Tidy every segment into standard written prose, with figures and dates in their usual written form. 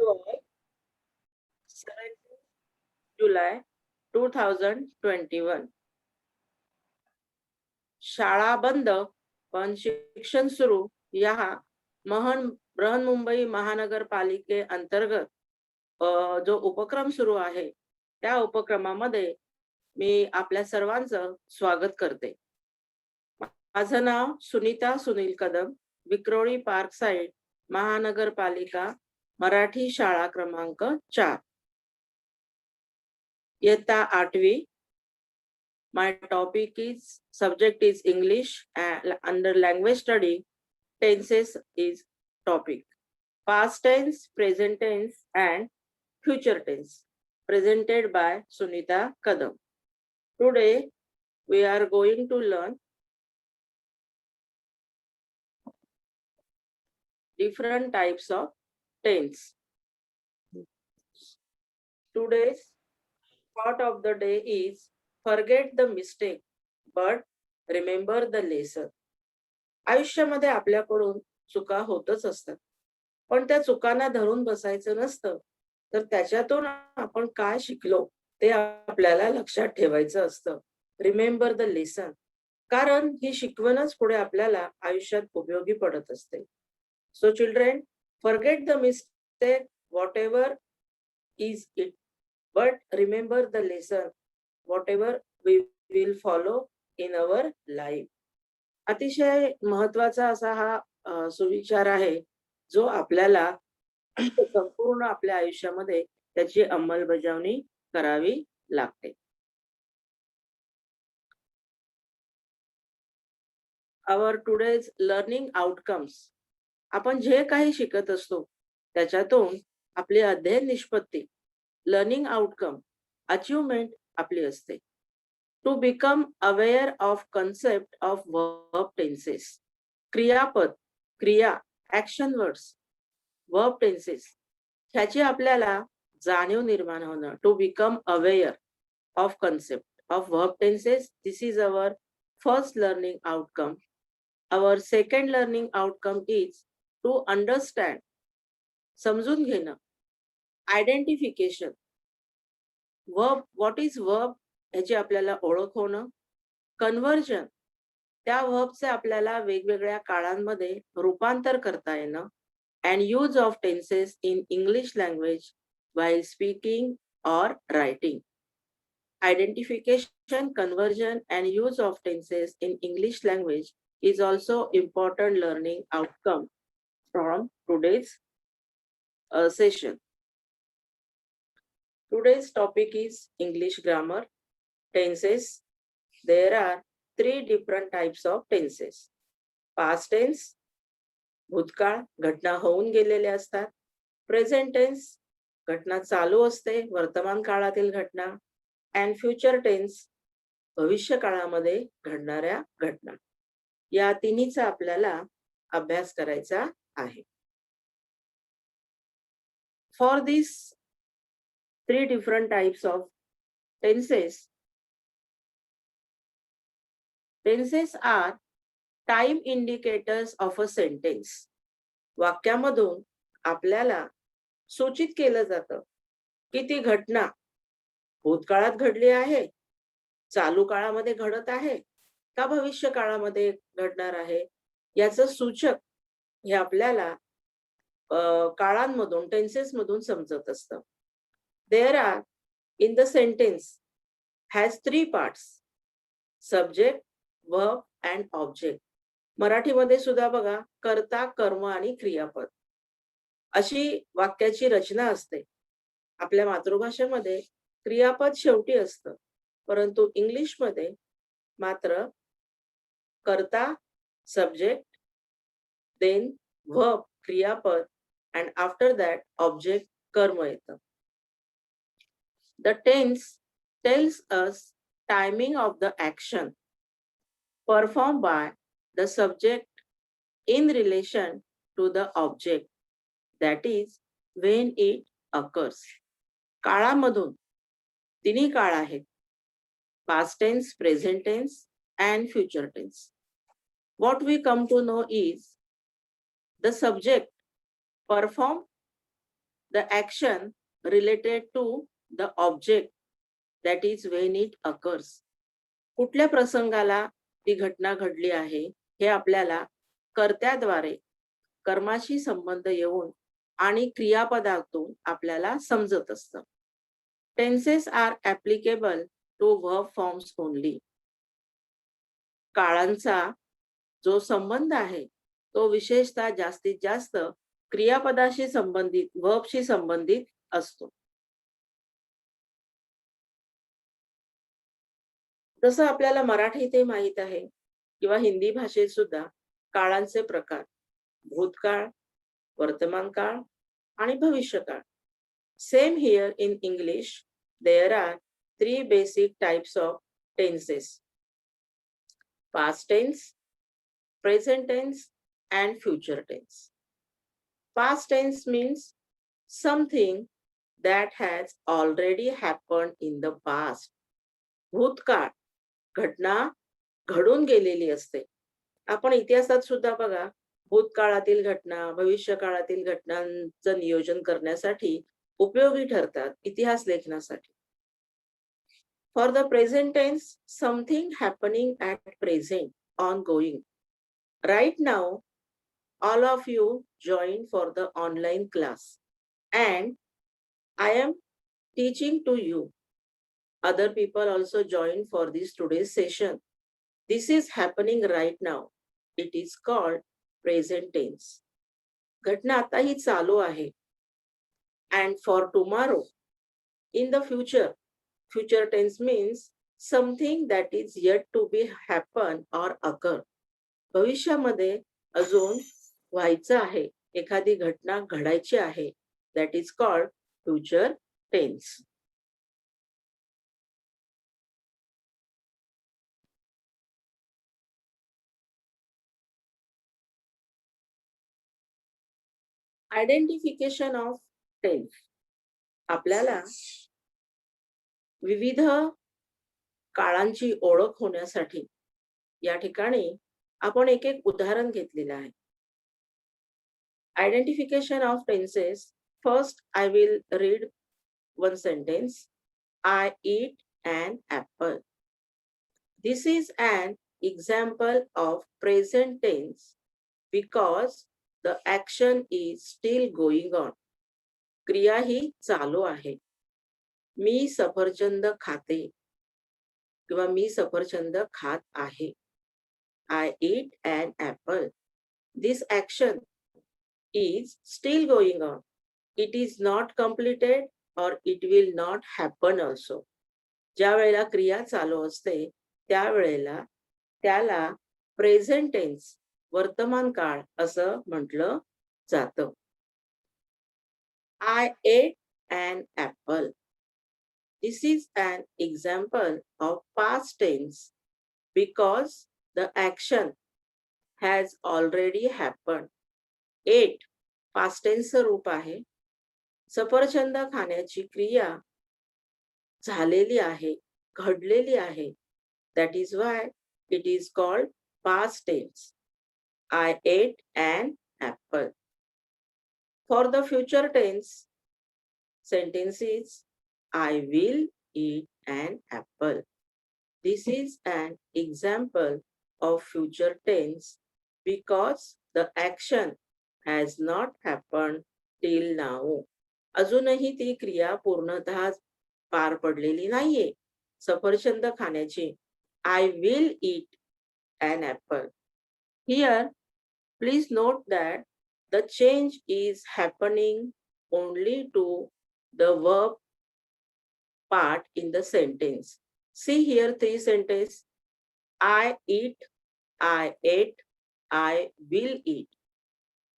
of 17 July 2021. शाळा बंद पण शिक्षण सुरू या बृहन्मुंबई महानगरपालिके अंतर्गत जो उपक्रम सुरू आहे त्या उपक्रमामध्ये मी आपल्या सर्वांचं स्वागत करते. माझं नाव सुनीता सुनील कदम, विक्रोळी पार्क साइड, महानगरपालिका, मराठी शाळा क्रमांक 4, इयत्ता 8वी. My subject is English, and under language study, tenses is topic. Past tense, present tense, and future tense, presented by Sunita Kadam. Today, we are going to learn different types of tense. Today's thought of the day is forget the mistake, but remember the lesson. आयुष्यामध्ये आपल्याकडून चुका होतच असतात, पण त्या चुकांना धरून बसायचं नसतं, तर त्याच्यातून आपण काय शिकलो ते आपल्याला लक्षात ठेवायचं असतं. रिमेंबर द लेसन, कारण ही शिकवणच पुढे आपल्याला आयुष्यात उपयोगी पडत असते. So children, forget the mistake what ever is it, but remember the lesson whatever we will follow in our life. अतिशय महत्वाचा असा हा सुविचार आहे जो आपल्याला संपूर्ण आपल्या आयुष्यामध्ये त्याची अंमलबजावणी करावी लागते. Our today's learning outcomes, आपण जे काही शिकत असतो त्याच्यातून आपली अध्ययन निष्पत्ती, लर्निंग आउटकम, अचीवमेंट आपली असते. To become aware of concept of verb tenses, क्रियापद, क्रिया, ऍक्शन वर्ड्स, वर्ब टेन्सेस ह्याची आपल्याला जाणीव निर्माण होणं. To become aware of concept of verb tenses, this is our first learning outcome. Our second learning outcome is to understand, समजून घेणं. Identification, verb, what is verb ह्याची आपल्याला ओळख होणं. कन्व्हर्जन, त्या वर्बचे आपल्याला वेगवेगळ्या काळांमध्ये रूपांतर करता येणं. And use of tenses in English language while speaking or writing. Identification, conversion and use of tenses in English language is also important learning outcome from today's session. Today's topic is English grammar, tenses. There are 3 different types of tenses. Past tense, भूतकाळ, घटना होऊन गेलेल्या असतात. Present tense, घटना चालू असते, वर्तमान काळातील घटना. अँड फ्युचर टेन्स, भविष्य काळामध्ये घडणाऱ्या घटना. या तिन्हीचा आपल्याला अभ्यास करायचा आहे. For this 3 different types of tenses, tenses are time indicators of a sentence. वाक्यामधून आपल्याला सूचित केलं जातं की ती घटना भूतकाळात घडली आहे, चालू काळामध्ये घडत आहे का भविष्य काळामध्ये घडणार आहे, याचं सूचक हे आपल्याला काळांमधून, टेन्सेस मधून समजत असतं. There are in the sentence has 3 parts, subject, verb and object. मराठीमध्ये सुद्धा बघा, कर्ता, कर्म आणि क्रियापद अशी वाक्याची रचना असते. आपल्या मातृभाषेमध्ये क्रियापद शेवटी असतं, परंतु इंग्लिशमध्ये मात्र कर्ता, सब्जेक्ट, देन वर्ब, क्रियापद, and after that object, कर्म येतं. The tense tells us timing of the action performed by the subject in relation to the object, that is when it occurs. काळामधून 3 काळ आहेत, past tense, present tense and future tense. What we come to know is the subject perform the action related to the object, that is when it occurs. कुठल्या प्रसंगाला ती घटना घडली आहे हे आपल्याला कर्त्याद्वारे कर्माशी संबंध येऊन आणि क्रियापदातून आपल्याला समजत असतं. Tenses are applicable to verb forms only. काळांचा जो संबंध आहे तो विशेषतः जास्तीत जास्त क्रियापदाशी संबंधित वर्बशी संबंधित असतो. जसं आपल्याला मराठीत हे माहित आहे किंवा हिंदी भाषेत सुद्धा काळांचे प्रकार भूतकाळ, वर्तमान काळ आणि भविष्यकाळ. Same here in English there are 3 basic types of tenses: past tense, present tense and future tense. Past tense means something that has already happened in the past. भूतकाळ घटना घडून गेलेली असते. आपण इतिहासात सुद्धा बघा भूतकाळातील घटना भविष्य काळातील घटनांचं नियोजन करण्यासाठी उपयोगी ठरतात इतिहास लेखनासाठी. For the present tense, something happening at present, ongoing. Right now, all of you join for the online class and I am teaching to you. Other people also join for this today's session. This is happening right now. It is called present tense. घटना आता ही चालू आहे. And for tomorrow, in the future, future tense means something that is yet to be happen or occur. भविष्यामध्ये अजून व्हायचं आहे, एखादी घटना घडायची आहे. That is called future tense. Identification of tense. आपल्याला विविध काळांची ओळख होण्यासाठी या ठिकाणी आपण एक एक उदाहरण घेतलेलं आहे. Identification of tenses. First I will read one sentence. I eat an apple. This is an example of present tense because the action is still going on. क्रिया ही चालू आहे. मी सफरचंद खाते किंवा मी सफरचंद खात आहे. I eat an apple. This action is still going on. It is not completed or it will not happen also. ज्या वेळेला क्रिया चालू असते त्यावेळेला त्याला प्रेझेंट टेन्स वर्तमान काळ असं म्हटलं जातं. I ate an apple. This is an example of past tense because the action has already happened. Ate past tense रूप आहे. सफरचंद खाण्याची क्रिया झालेली आहे, घडलेली आहे. That is why it is called past tense. I ate an apple. For the future tense, sentence is I will eat an apple. This is an example of future tense because the action has not happened till now. अजूनही ती क्रिया पूर्णतः पार पडलेली नाहीये. सफरचंद खाण्याची. I will eat an apple. Here, please note that the change is happening only to the verb part in the sentence. See here 3 sentences. I eat, I ate, I will eat.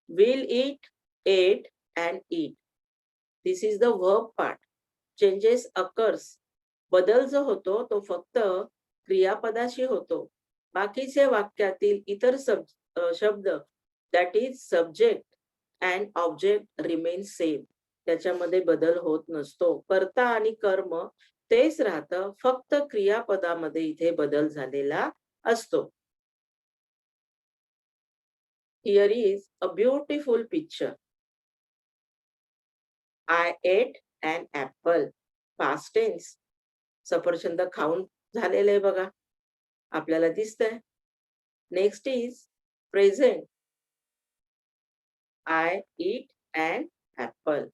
Will eat, ate and eat. This is the verb part. Changes occurs. बदल जो होतो तो फक्त क्रियापदाशी होतो. बाकीचे वाक्यातील इतर शब्द that is subject and object remain same. त्याच्यामध्ये बदल होत नसतो. कर्ता आणि कर्म तेच राहतं. फक्त क्रियापदामध्ये इथे बदल झालेला असतो. Here is a beautiful picture. I ate an apple. Past tense. सफरचंद खाऊन झालेलं आहे बघा. आपल्याला दिसतंय. Next is present. I eat an apple.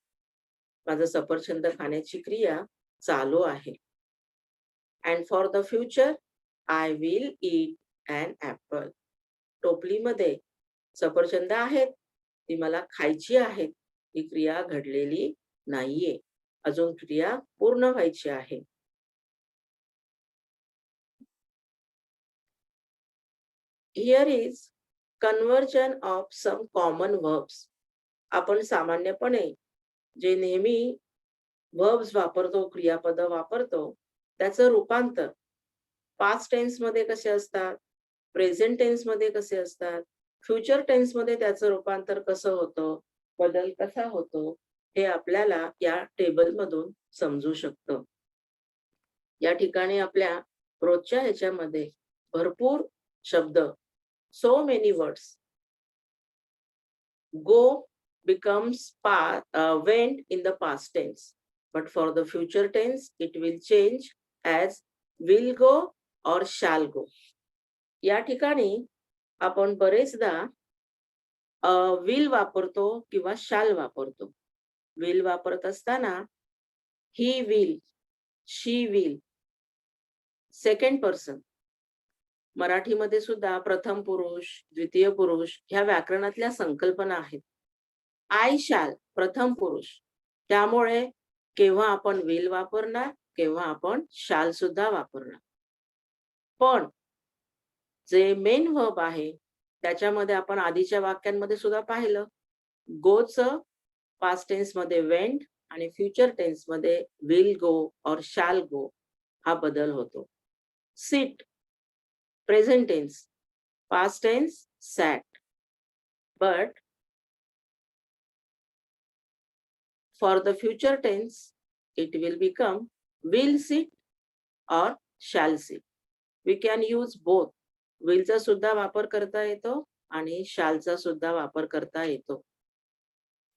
माझं सफरचंद खाण्याची क्रिया चालू आहे. And for the future I will eat an apple. टोपलीमध्ये सफरचंद आहेत, ती मला खायची आहेत. ही क्रिया घडलेली नाहीये. अजून क्रिया पूर्ण व्हायची आहे. Here is conversion of some common verbs. आपण सामान्यपणे जे नेहमी व्हर्ब्स वापरतो, क्रियापद वापरतो, त्याचं रूपांतर पास्ट टेन्स मध्ये कसे असतात, प्रेझेंट टेन्स मध्ये कसे असतात, फ्युचर टेन्स मध्ये त्याचं रूपांतर कसं होतं, बदल कसा होतो, हे आपल्याला या टेबल मधून समजू शकतं. या ठिकाणी आपल्या रोजच्या ह्याच्यामध्ये भरपूर शब्द, so many words. Go becomes went in the past tense, but for the future tense it will change as will go or shall go. या ठिकाणी आपण बरेचदा विल वापरतो किंवा शाल वापरतो. विल वापरत असताना he will, she will, second person. मराठीमध्ये सुद्धा प्रथम पुरुष, द्वितीय पुरुष ह्या व्याकरणातल्या संकल्पना आहेत. आय शॅल प्रथम पुरुष. त्यामुळे केव्हा आपण विल वापरणार, केव्हा आपण शाल सुद्धा वापरणार. पण जे मेन व्हर्ब आहे त्याच्यामध्ये आपण आधीच्या वाक्यांमध्ये सुद्धा पाहिलं, गोचं पास्ट टेन्स मध्ये वेंट आणि फ्युचर टेन्स मध्ये विल गो और शॅल गो हा बदल होतो. Sit present tense, past tense sat, but for the future tense it will become will sit or shall sit. We can use both. will चा सुद्धा वापर करता येतो आणि shall चा सुद्धा वापर करता येतो.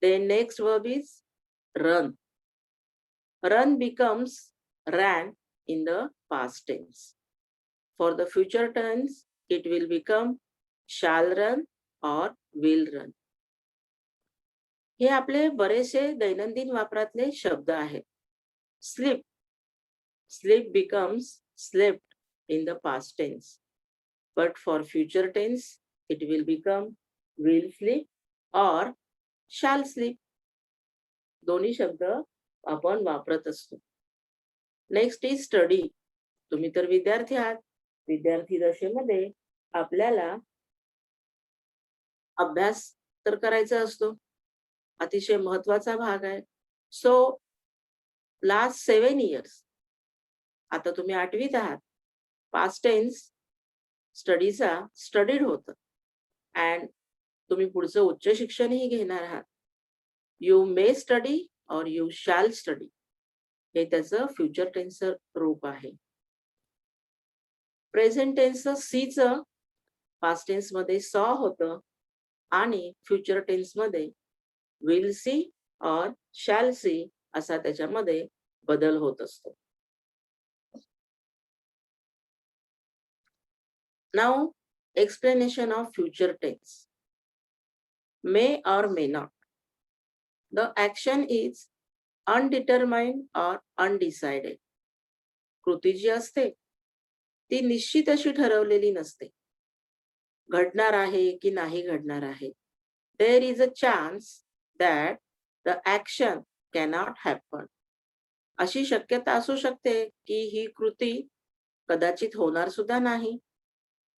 Then next verb is run. Run becomes ran in the past tense. For the future tense it will become shall run or will run. हे आपले बरेचसे दैनंदिन वापरातले शब्द आहेत. Sleep. Sleep becomes slept in the past tense. But for future tense, it will become will sleep or shall sleep. दोन्ही शब्द आपण वापरत असतो. Next is study. तुम्ही तर विद्यार्थी आहात. विद्यार्थी दशेमध्ये आपल्याला अभ्यास तर करायचा असतो. अतिशय महत्वाचा भाग आहे. सो लास्ट 7 years, आता तुम्ही 8वीत आहात. पास्ट टेन्स स्टडीचा स्टडीड होतं अँड तुम्ही पुढचं उच्च शिक्षणही घेणार आहात. यू मे स्टडी और यू शॅल स्टडी हे त्याचं फ्युचर टेन्सचं रूप आहे. प्रेझेंट टेन्सचं सीचं पास्ट टेन्स मध्ये सॉ होतं आणि फ्युचर टेन्स मध्ये विल सी और शॅल सी असा त्याच्यामध्ये बदल होत असतो. Now, explanation of future tense. May or may not. The action is undetermined or undecided. कृती जी असते ती निश्चित अशी ठरवलेली नसते. घडणार आहे की नाही घडणार आहे. There is a chance that the action cannot happen. अशी शक्यता असू शकते की ही कृती कदाचित होणार सुद्धा नाही.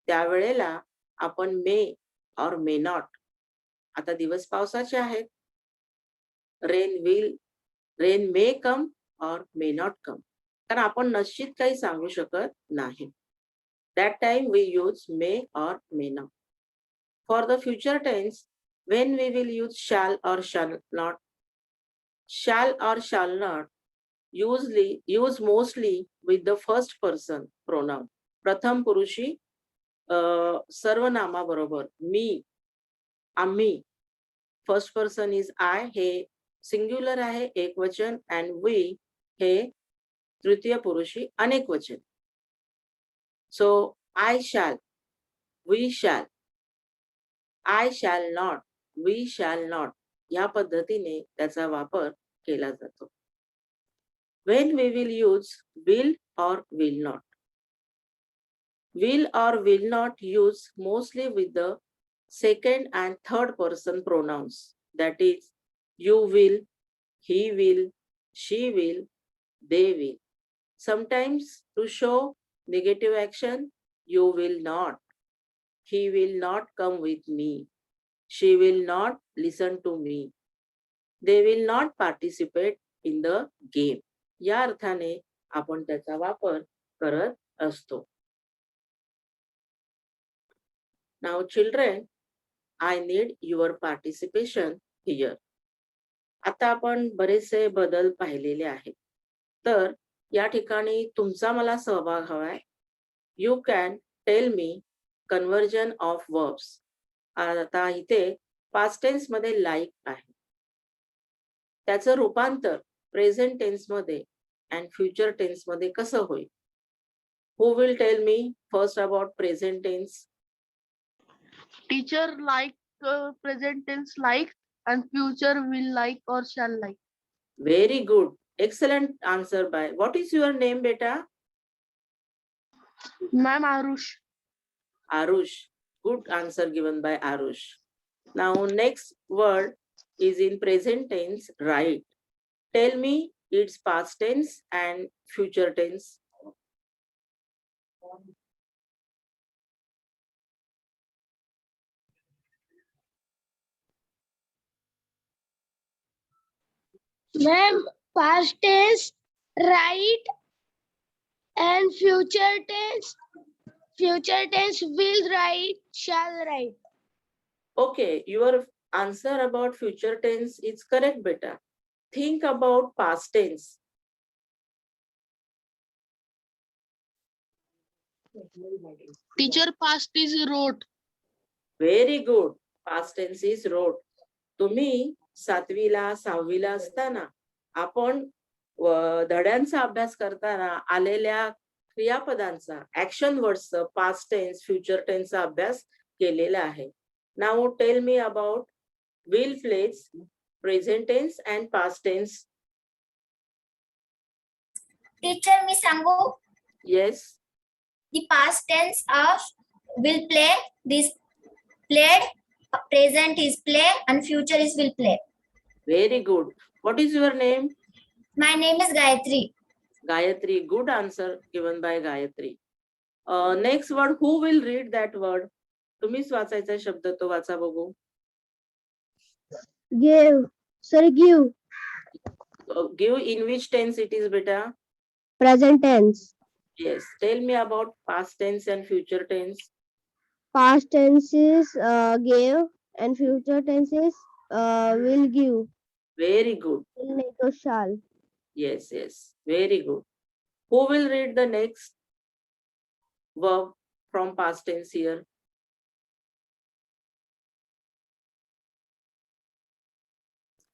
त्यावेळेला आपण मे और मे नॉट. आता दिवस पावसाचे आहेत. रेन मे कम और मे नॉट कम. कारण आपण निश्चित काही सांगू शकत नाही. That time we use may or may not. For the future tense, when we will use shall or shall not. Shall or shall not use mostly with the first person pronoun. प्रथम पुरुषी सर्वनामाबरोबर मी, आम्ही. First person is I हे singular आहे एकवचन and we हे तृतीय पुरुषी अनेक वचन. So I shall, we shall, I shall not, we shall not या पद्धतीने त्याचा वापर केला जातो. When we will use will or will not. Will or will not use mostly with the second and third person pronouns. That is, you will, he will, she will, they will. Sometimes to show negative action, you will not. He will not come with me. She will not listen to me. They will not participate in the game. या अर्थाने आपण त्याचा वापर करत असतो. Now children, I need your participation here. आता आपण बरेचसे बदल पाहिलेले आहेत. तर या ठिकाणी तुमचा मला सहभाग हवाय. You can tell me conversion of verbs. आता इथे past tense मध्ये like आहे. त्याचं रूपांतर प्रेझेंट टेन्स मध्ये and future tense मध्ये कसं होईल? Who will tell me first about present tense? Teacher, like present tense like, and future will like or shall like. Very good. Excellent answer by. What is your name, beta? Ma'am, Arush. Arush. Good answer given by Arush. Now next word is in present tense, right? Tell me its past tense and future tense. Ma'am, past tense right and future tense will write, shall write. Okay, your answer about future tense is correct, beta. Think about past tense. Teacher, past is wrote. Very good. Past tense is wrote. तुम्ही 7वीला 6वीला असताना आपण धड्यांचा अभ्यास करताना आलेल्या क्रियापदांचा action वर्ड्सचा past tense future टेन्सचा अभ्यास केलेला आहे. Now tell me about will place present tense and past tense. Teacher मी सांगू. Yes. The past tense of will play, this played, present is play and future is will play. Very good. What is your name? My name is Gayatri. Gayatri. Good answer given by Gayatri. Next word, who will read that word? तुम्हीच वाचायचा शब्द तो वाचा बघू. Give. Sir, give. Give in which tense it is, beta? Present tense. Yes. Tell me about past tense and future tense. Past tense is gave and future tense is will give. Very good. Will make or shall. Yes, yes. Very good. Who will read the next verb from past tense here?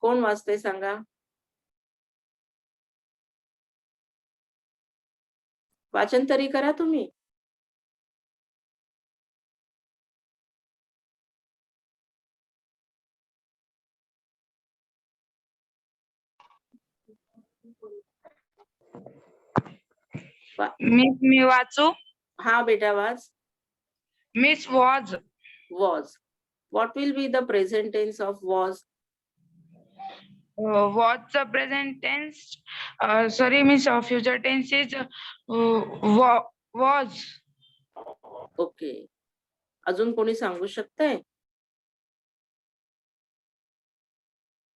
कोण वाचते सांगा. वाचन तरी करा तुम्ही. मी वाचू. हा बेटा वाच. Miss was. Was. What will be the present tense of was? What's the present tense? Sorry, Miss. Future tense is was. Okay. अजून कोणी सांगू शकतंय?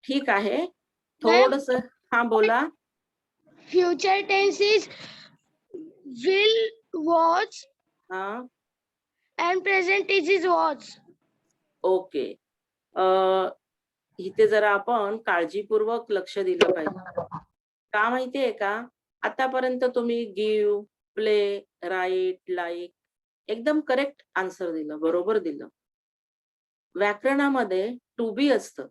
ठीक आहे. थोडस हा बोला. Future tense is will, was, हा. and present tense is was. Okay. इथे जरा आपण काळजीपूर्वक लक्ष दिलं पाहिजे. का माहितीये का? आतापर्यंत तुम्ही गिव्ह, प्ले, राईट, लाईक एकदम करेक्ट आन्सर दिलं, बरोबर दिलं. व्याकरणामध्ये टू बी असतं.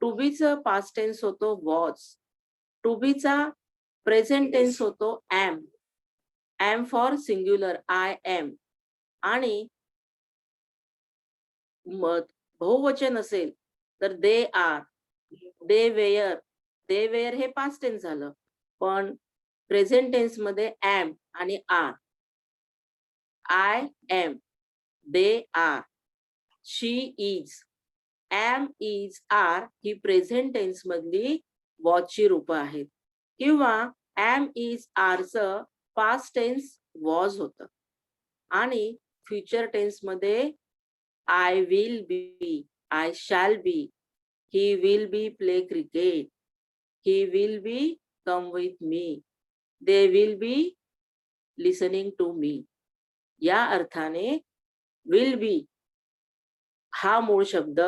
टू बीचा पास्ट टेन्स होतो वॉज, टू बीचा प्रेझेंट टेन्स होतो am for singular I am, आणि बहुवचन असेल तर दे आर, दे वेअर हे पास्ट टेन्स झालं, पण प्रेझेंट टेन्स मध्ये एम आणि are. I am, they are, she is, am is are ही प्रेझेंट टेन्स मधली वॉजची रूपं आहेत, किंवा एम इज आरचं पास्ट टेन्स वॉज होतं, आणि फ्युचर टेन्स मध्ये I will be, I shall be, he will be play cricket, he will be come with me, they will be listening to me. या अर्थाने विल बी हा मूळ शब्द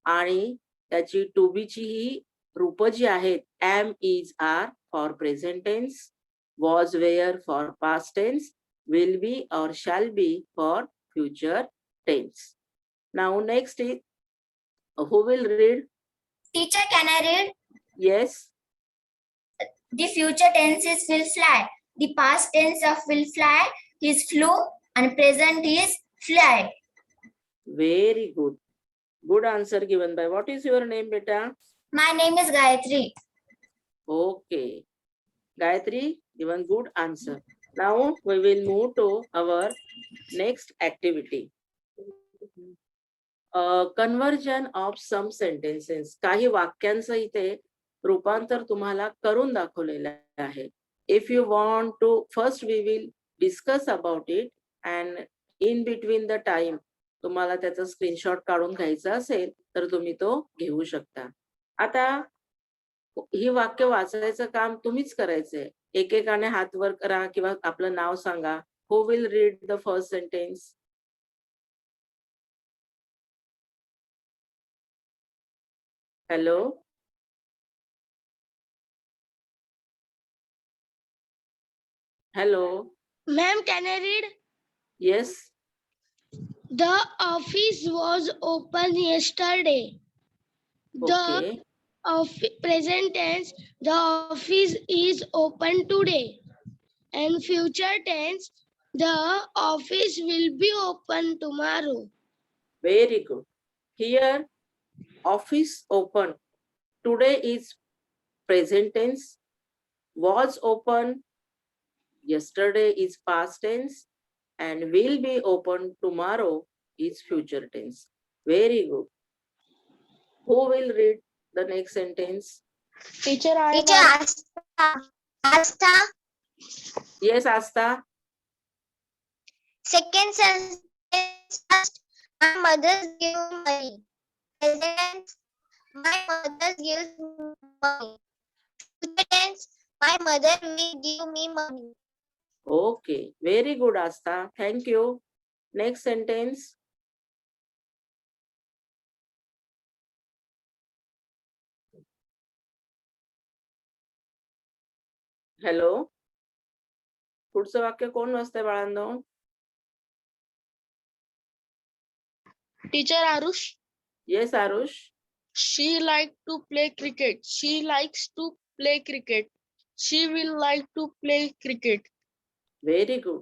आणि त्याची टू बीची ही रूपं जी आहेत, am is are for present tense, was were for past tense, will be और shall be for future tense. Now next is who will read? Teacher, can I read? Yes. The future tenses will fly. The past tense of will fly is flew and present is flight. Very good. Good answer given by. What is your name, beta? My name is Gayatri. Okay. Gayatri, given good answer. Now we will move to our next activity. Conversion of some sentences. काही वाक्यांचं इथे रूपांतर तुम्हाला करून दाखवलेलं आहे. If you want to, first we will discuss about it, and in between the time तुम्हाला त्याचा screenshot काढून घ्यायचा असेल तर तुम्ही तो घेऊ शकता. आता ही वाक्य वाचायचं काम तुम्हीच करायचंय. एकेकाने हात वर करा किंवा आपलं नाव सांगा. Who will read the first sentence? Hello? Hello? Ma'am, can I read? Yes. The office was open yesterday. Okay. The present tense, the office is open today. And future tense, the office will be open tomorrow. Very good. Here, office open. Today is present tense. Was open. Yesterday is past tense. And will be open tomorrow is future tense. Very good. Who will read the next sentence? Teacher, Asta. Yes, Asta. Second sentence, first, my mother gives me money. Present, my mother gives me money. Future tense, my mother will give me money. Okay, very good, Asta. Thank you. Next sentence. Hello. पुढचं वाक्य कोण वाचतंय बाळांनो? Teacher Arush, Yes, Arush. she like to play cricket. She likes to play cricket. She will like to play cricket. Very good.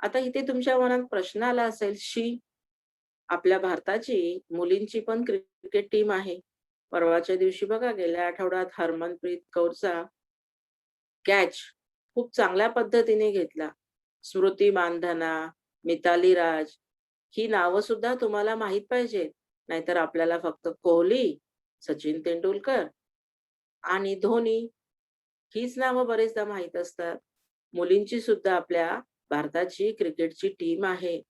आता इथे तुमच्या मनात प्रश्न आला असेल, शी आपल्या भारताची मुलींची पण क्रिकेट टीम आहे. परवाच्या दिवशी बघा, गेल्या आठवड्यात हरमनप्रीत कौरचा कॅच खूप चांगल्या पद्धतीने घेतला. स्मृती मानधना, मिताली राज ही नावं सुद्धा तुम्हाला माहित पाहिजेत. नाहीतर आपल्याला फक्त कोहली, सचिन तेंडुलकर आणि धोनी हीच नावं बरेचदा माहित असतात. मुलींची सुद्धा आपल्या भारताची क्रिकेटची टीम आहे.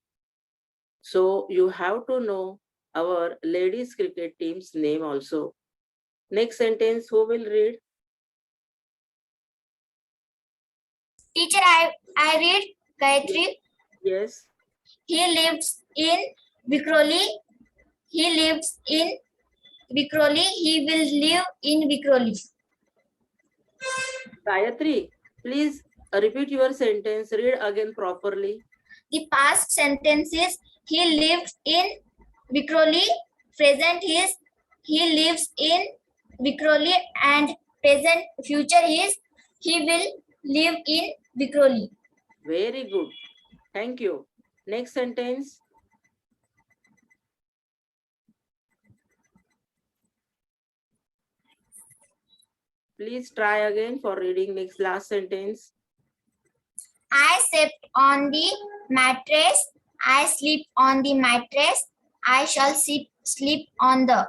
So you have to know our ladies cricket teams name also. Next sentence, who will read? Teacher, I read Gayatri. Yes. He lives in Vikhroli. He lives in Vikhroli. He will live in Vikhroli. Gayatri, please repeat your sentence. Read again properly. The past sentence is he lives in Vikhroli. Present is he lives in Vikhroli, and present future is he will live in Vikhroli. Very good. Thank you. Next sentence. Please try again for reading next last sentence. I slept on the mattress. I sleep on the mattress. I shall sleep on the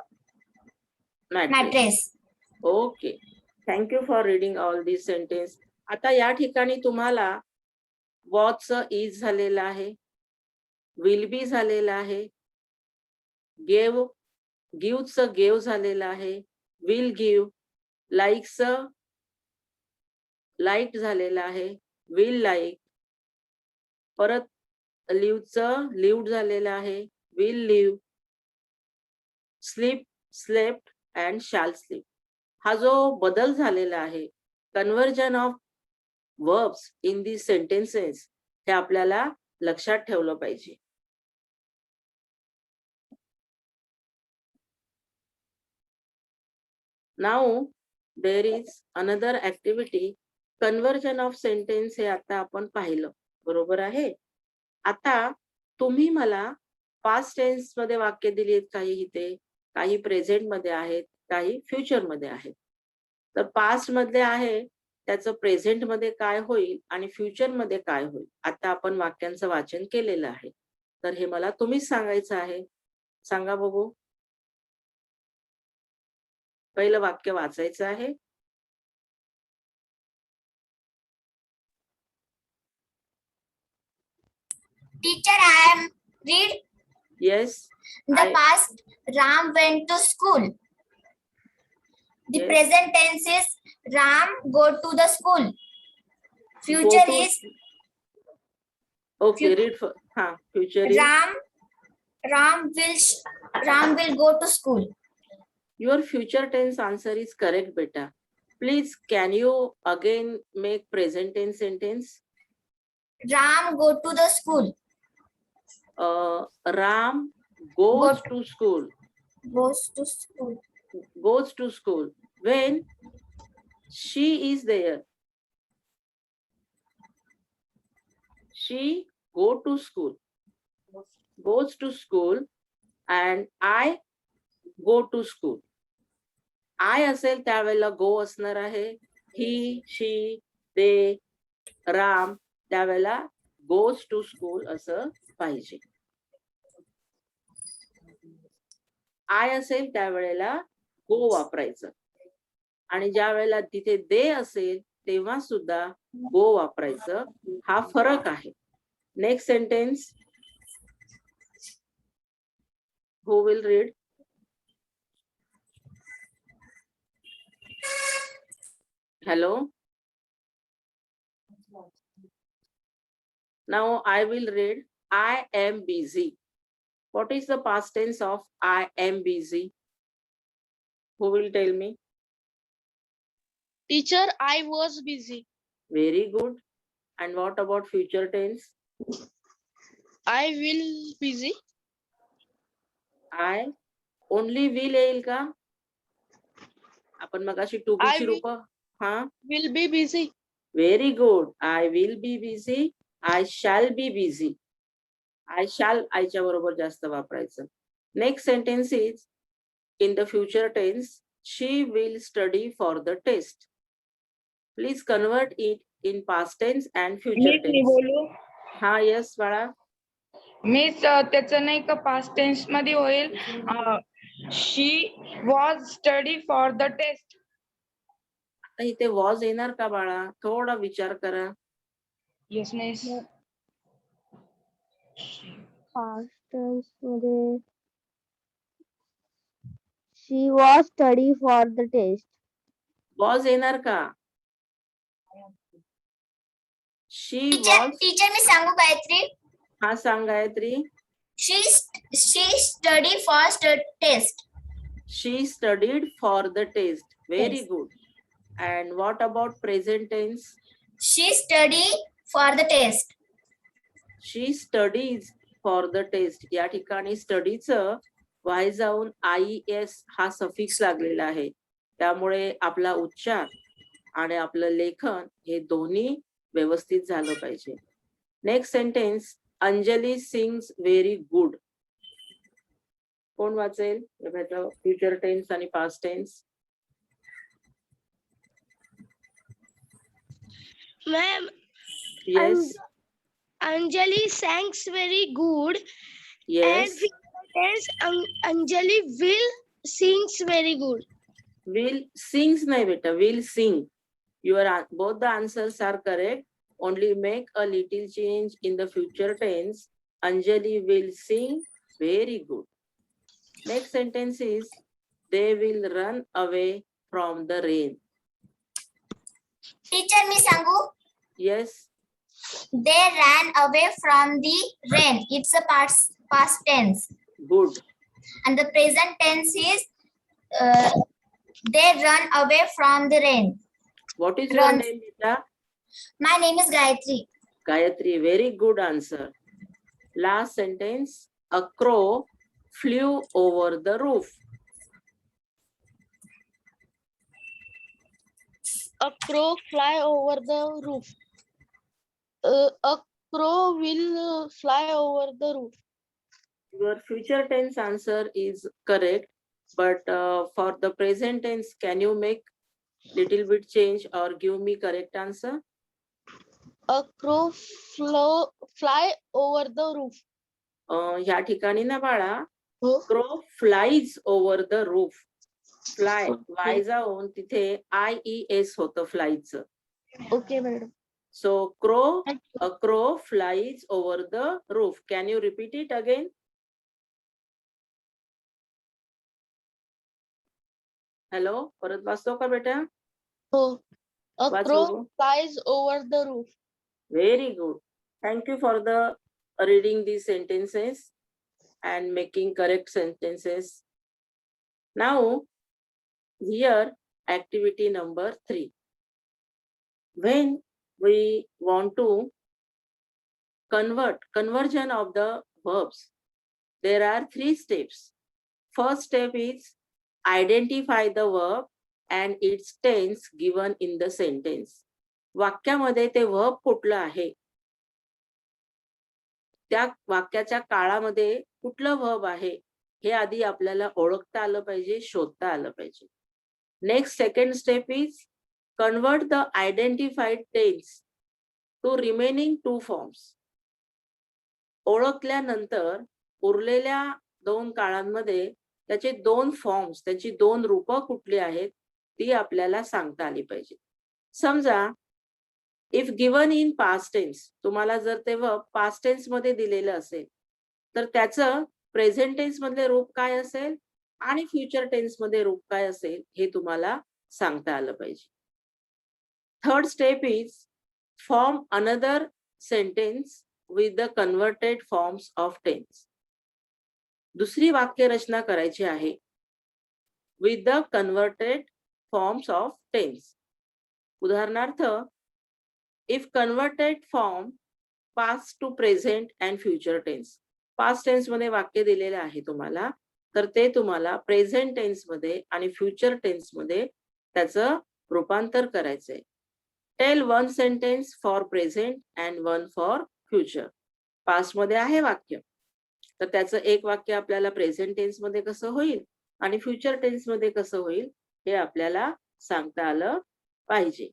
mattress. Okay. Thank you for reading all this sentence. आता या ठिकाणी तुम्हाला वॉचचं is झालेलं आहे, will be झालेलं आहे, gave गिव्हचं gave झालेलं आहे, विल गिव्ह, लाईकचं लाईक झालेलं आहे, विल लाईक, परत लिव्हचं लिव्ड झालेलं आहे, will live, sleep slept and shall sleep. हा जो बदल झालेला आहे, conversion of verbs in the sentences, हे आपल्याला लक्षात ठेवलं पाहिजे. Now there is another activity, conversion of sentence. हे आता आपण पाहिलं, बरोबर आहे. आता तुम्ही मला पास्ट टेन्स मध्ये वाक्य दिली आहेत, काही इथे, काही प्रेझेंट मध्ये आहेत, काही फ्युचर मध्ये आहेत. तर पास्ट मधले आहे त्याचं प्रेझेंट मध्ये काय होईल आणि फ्युचर मध्ये काय होईल, आता आपण वाक्यांचं वाचन केलेलं आहे. तर हे मला तुम्हीच सांगायचं आहे. सांगा बघू. पहिलं वाक्य वाचायचं आहे. Teacher, I am read yes. the I- past. Ram went to school. The Yes. present tense is Ram go to the school. Future is okay. Read. हा, future is Ram will go to school. your future tense answer is correct, beta. Please, can you again make present tense sentence? Ram go to the school. Ram goes to school. Goes to school. Goes to school. When she is there. She go to school. Goes to school and I go to school. I असेल त्यावेळेला go असणार आहे. He, she, they, Ram त्यावेळेला goes to school असं पाहिजे. I असेल त्यावेळेला go वापरायचं आणि ज्या वेळेला तिथे they असेल तेव्हा सुद्धा go वापरायचं. हा फरक आहे. Next sentence. Who will read? Hello. Now I will read. I am busy. What is the past tense of I am busy? Who will tell me? Teacher, I was busy. Very good. And what about future tense? I will busy. I only will येईल का? आपण मगाशी to be I ची will- रूप. हा, Will be busy. very good. I will be busy. I shall be busy. I shall आयच्या बरोबर जास्त वापरायचं. Next sentence is in the future tense. She will study for the test. Please convert it in past tense and future me tense. बोलू. हा, yes बाळा. मीच त्याचं नाही का पास्ट टेन्स मध्ये होईल. She was study for the test. आता इथे वॉज येणार का बाळा? थोडा विचार करा. येस नाही. Past tense मध्ये she was study for the test. Was येणार का? She was. Teacher मी सांगू गायत्री. हा, सांग Gayatri. She study for test. She studied for the test. Very Yes. good. And what about present tense? She study for the test. She studies for the test. या ठिकाणी स्टडीचं Y जाऊन IS हा suffix लागलेला आहे. त्यामुळे आपला उच्चार आणि आपलं लेखन हे दोन्ही व्यवस्थित झालं पाहिजे. Next sentence, Anjali sings very good. कोण वाचेल? फ्युचर टेन्स आणि past tense. Ma'am, yes, Anjali sings very good. And yes. future tense, Anjali will sings very good. Will sings नाही बेटा, will sing. Both the answers are correct. Only make a little change in the future tense. Anjali will sing very good. Next sentence is, they will run away from the rain. Teacher, मी सांगू? Yes, They ran away from the rain. It's a past tense. good. And the present tense is they run away from the rain. What is your Run. name, beta? My name is Gayatri. Gayatri, very good answer. Last sentence, a crow flew over the roof. A crow fly over the roof. A crow will fly over the roof. Your future tense answer is correct, but for the present tense, can you make little bit change or give me correct answer? A crow fly over the roof. ह्या ठिकाणी ना बाळा, हो. crow flies over the roof. Fly, y जाऊन तिथे IES होतं flyचं. Okay, madam. So a crow flies over the roof. Can you repeat it again? Hello, परत वाचतो का बेटा? हो. A वाच crow बघू. flies over the roof. Very good. Thank you for the reading these sentences and making correct sentences. Now, here activity number 3. When we want to conversion of the verbs, there are 3 steps. First step is identify the verb and its tense given in the sentence. वाक्यामध्ये ते verb कुठलं आहे, त्या वाक्याच्या काळामध्ये कुठलं verb आहे हे आधी आपल्याला ओळखता आलं पाहिजे, शोधता आलं पाहिजे. Next second step is convert the identified tense to remaining 2 forms. ओळखल्यानंतर उरलेल्या 2 काळांमध्ये त्याचे 2 फॉर्म्स, त्याची 2 रूपं कुठली आहेत ती आपल्याला सांगता आली पाहिजे. समजा if given in past tense, तुम्हाला जर ते वर्ब पास्ट टेन्स मध्ये दिलेलं असेल तर त्याचं प्रेझेंट टेन्स मधले रूप काय असेल आणि फ्युचर टेन्स मध्ये रूप काय असेल हे तुम्हाला सांगता आलं पाहिजे. Third step is form another sentence with the converted forms of tense. दुसरी वाक्य रचना करायची आहे with the converted forms of tense. उदाहरणार्थ, if converted form past to present and future tense. Past tense मध्ये वाक्य दिलेलं आहे तुम्हाला, तर ते तुम्हाला प्रेझेंट टेन्स मध्ये आणि फ्युचर टेन्स मध्ये त्याचं रूपांतर करायचंय. Tell 1 sentence for present and 1 for future. Past मध्ये आहे वाक्य, तर त्याचं एक वाक्य आपल्याला प्रेझेंट टेन्स मध्ये कसं होईल आणि फ्युचर टेन्स मध्ये कसं होईल हे आपल्याला सांगता आलं पाहिजे.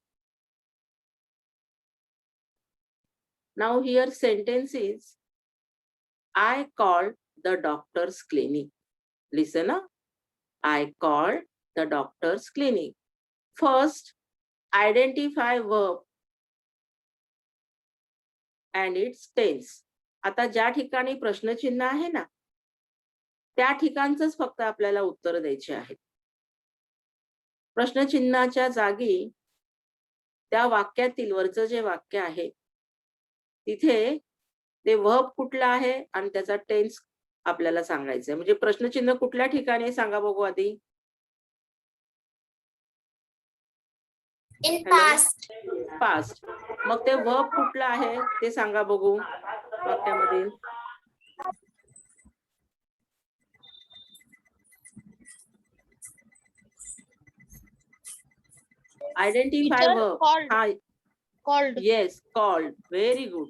Now here sentence is I called the doctor's clinic. Listen up. I called the doctor's clinic. First, identify verb and its tense. आता ज्या ठिकाणी प्रश्नचिन्ह आहे ना, त्या ठिकाणचंच फक्त आपल्याला उत्तर द्यायचे आहेत. प्रश्नचिन्हाच्या जागी त्या वाक्यातील वरचं जे वाक्य आहे तिथे ते वर्ब कुठला आहे आणि त्याचा टेन्स आपल्याला सांगायचं आहे. म्हणजे प्रश्नचिन्ह कुठल्या ठिकाणी सांगा बघू आधी. In past. पास्ट. मग ते वर्ब कुठलं आहे ते सांगा बघू वाक्यामध्ये. Identify Teacher verb. called. हा, Called. Yes, called. Very good.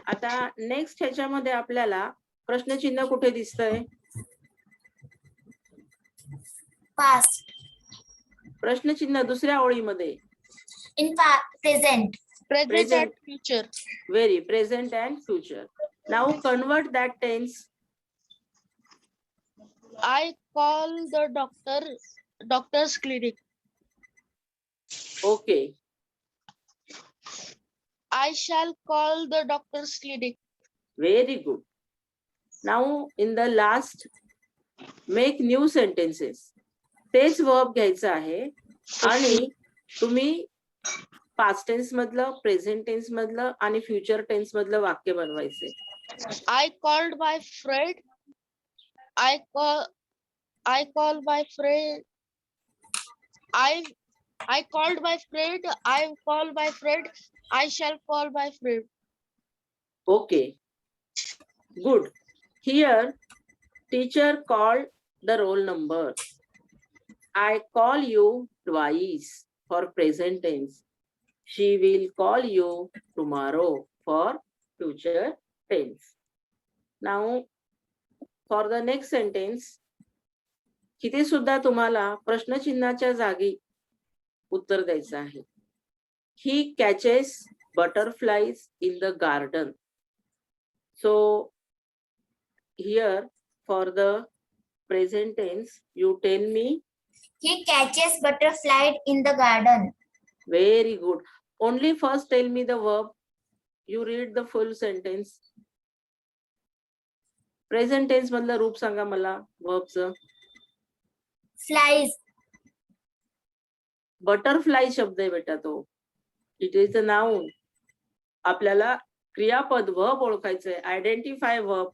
आता नेक्स्ट ह्याच्यामध्ये आपल्याला प्रश्नचिन्ह कुठे दिसतंय? Past. प्रश्नचिन्ह दुसऱ्या ओळीमध्ये. In present. Present Present. and future. Very present and future. Now convert that tense. I call the doctor's clinic. Okay. I shall call the doctor's clinic. Very good. Now in the last make new sentences. तेच verb घ्यायचं आहे आणि तुम्ही past tense मधलं, present tense मधलं आणि future tense मधलं वाक्य बनवायचे. I called my friend. I call my friend. I called my friend. I call my friend. I shall call my friend. Okay. Good. Here, teacher called the roll number. I call you twice for present tense. She will call you tomorrow for future tense. Now, for the next sentence, इथे सुद्धा तुम्हाला प्रश्नचिन्हाच्या जागी उत्तर द्यायचं आहे. He catches butterflies in the garden. So here for the present tense, you tell me. He catches butterfly in the garden. Very good. Only first tell me the verb. You read the full sentence. Present tense मधलं रूप सांगा मला verbचं. Flies. Butterfly शब्द आहे बेटा तो. It is a noun. आपल्याला क्रियापद वर्ब ओळखायचंय. Identify verb.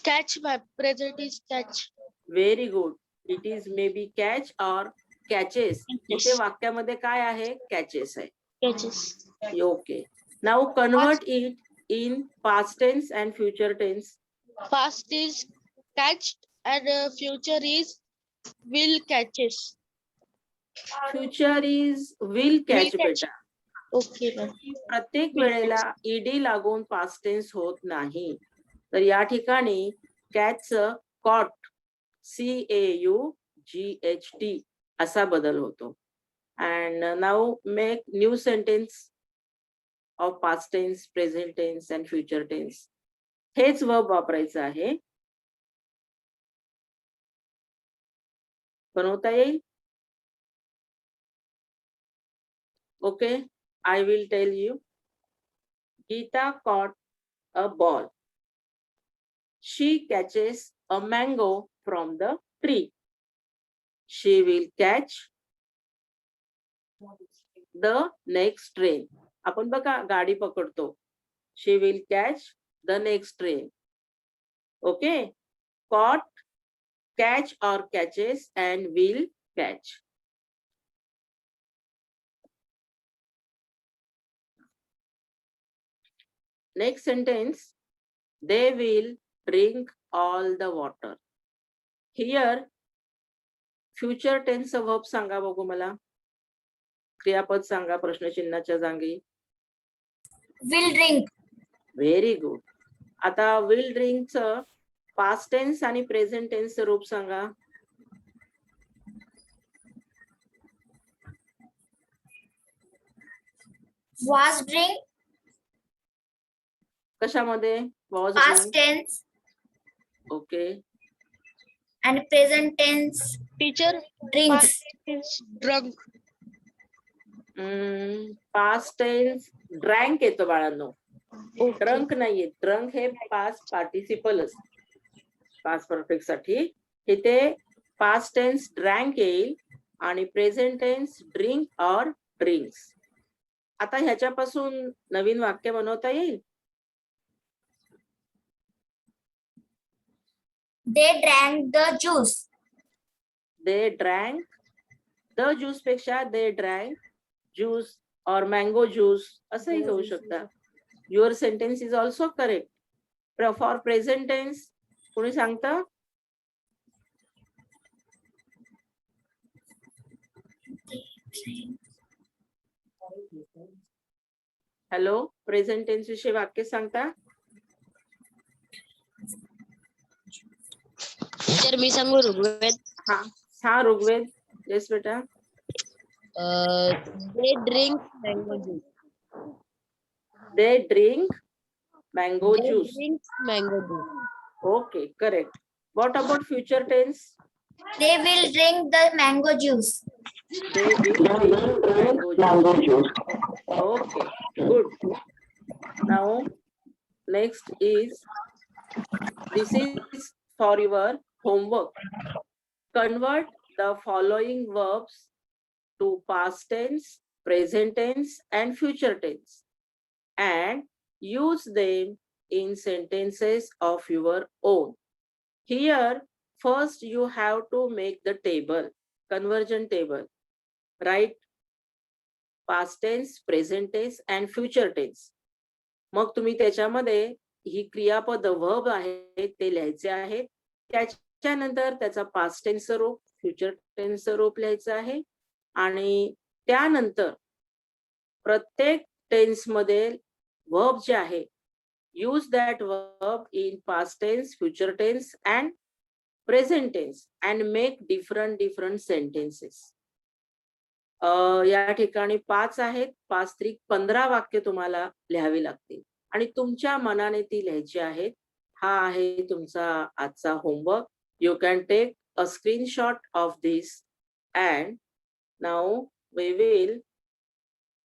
Catch my present is catch. Very good. It is maybe catch और कॅचेस. इथे वाक्यामध्ये काय आहे? कॅचेस आहे. Catches. Okay. Now convert it in past tense and future tense. Past is catched and future is will catches. Future is will catch Will catch. बेटा. Okay, ma'am. प्रत्येक वेळेला ED लागून पास्ट टेन्स होत नाही. तर या ठिकाणी कॅचचं कॉट, CAUGHT असा बदल होतो. And now make new sentence of past tense, present tense and future tense. हेच वर्ब वापरायचं आहे. बनवता येईल? Okay, I will tell you. Geeta caught a ball. She catches a mango from the tree. She will catch the next train. आपण बघा गाडी पकडतो. She will catch the next train. Okay. Caught, catch or catches and will catch. Next sentence, they will drink all the water. Here, future tense verb सांगा बघू मला. क्रियापद सांगा प्रश्नचिन्हाच्या जागी. Will drink. Very good. आता विल ड्रिंकचं past tense आणि present टेन्सचं रूप सांगा. Was drink. कशामध्ये? Was Past tense okay. and present tense. Teacher. Drinks. Past is drunk. Past tense drank येतो बाळांनो. Okay. ड्रंक नाहीये. ड्रंक हे पास्ट पार्टिसिपल असते पास्ट परफेक्ट साठी. इथे पास्ट टेन्स ड्रँक येईल आणि प्रेझेंट टेन्स ड्रिंक और ड्रिंक्स. आता ह्याच्यापासून नवीन वाक्य बनवता येईल. They drank the juice. They drank the juice पेक्षा दे ड्रँक ज्यूस और मँगो ज्यूस असंही होऊ शकता. Your sentence is also correct. For present tense कोणी सांगतं? हॅलो, प्रेझेंट टेन्स विषयी वाक्य सांगता? तर मी सांगू ऋग्वेद. हा ऋग्वेद. येस बेटा. They drink mango juice. They drink mango They juice. drink mango juice. Okay, correct. What about future tense? They will drink the mango juice. They will drink mango juice. Okay, good. Now, next is, this is for your homework. Convert the following verbs to past tense, present tense, and future tense, and use them in sentences of your own. Here, first you have to make the table, conversion table. Write past tense, present tense and future tense. मग तुम्ही त्याच्यामध्ये ही क्रियापद verb आहेत ते लिहायचे आहेत. त्याच्यानंतर त्याचा पास्ट टेन्सचं रूप, फ्युचर टेन्सचं रूप लिहायचं आहे. आणि त्यानंतर प्रत्येक टेन्स मध्ये वर्ब जे आहे, use that verb in past tense, future tense and present tense and make different sentences. या ठिकाणी 5 आहेत. 5 त्रिक 15 वाक्य तुम्हाला लिहावी लागतील आणि तुमच्या मनाने ती लिहायची आहेत. हा आहे तुमचा आजचा homework. You can take a screenshot of this and now we will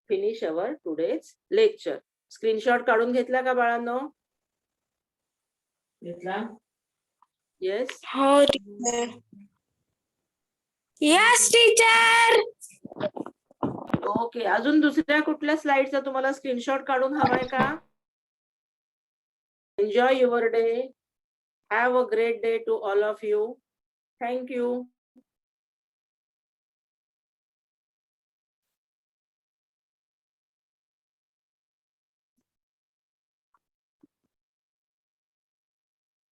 finish our today's lecture. Screenshot काढून घेतला का बाळांनो? घेतला? येस. Yes, teacher. ओके. अजून दुसऱ्या कुठल्या स्लाइडचा तुम्हाला स्क्रीनशॉट काढून हवाय का? Enjoy your day. Have a great day to all of you. Thank you.